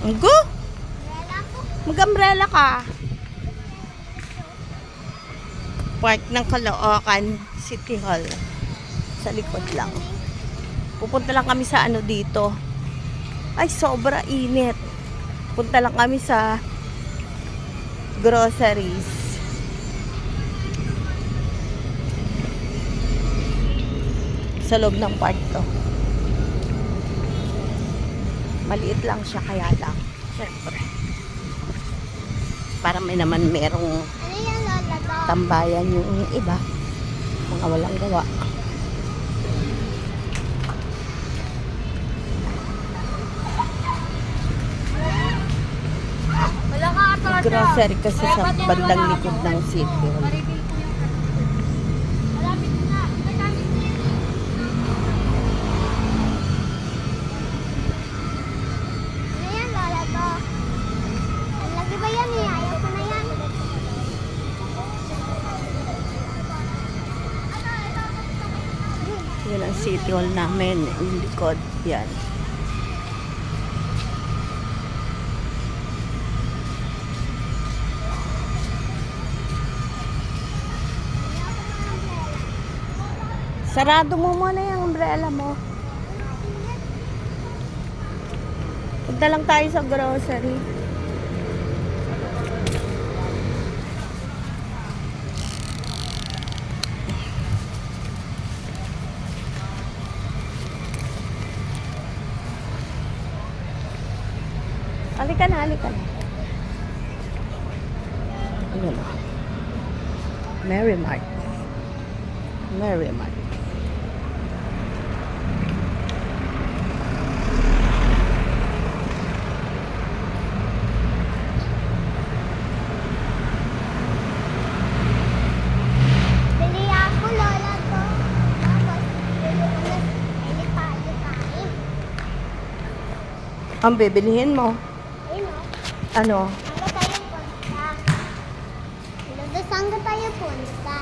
Go! Mag-umbrella ka. Park ng Caloocan City Hall. Sa likod lang. Pupunta lang kami sa ano dito. Ay, sobra init. Punta lang kami sa groceries. Sa loob ng park to. Maliit lang siya kaya lang. Siyempre. Para may naman merong tambayan yung iba. Mga walang gawa. Grocery kasi sa bandang likod ng city. Yan ang city hall namin. Yung likod. Yan. Sarado mo muna yung umbrella mo. Punta lang tayo sa grocery. Halika na, halika na. Ayan o. Mary Mart. Mary Mart. Bili ako, lola ko. Tapos, bili ko na tayo. Ang bibilihin mo. Ayun o. Ano? Saan ka tayo punta? Lola, saan ka tayo punta?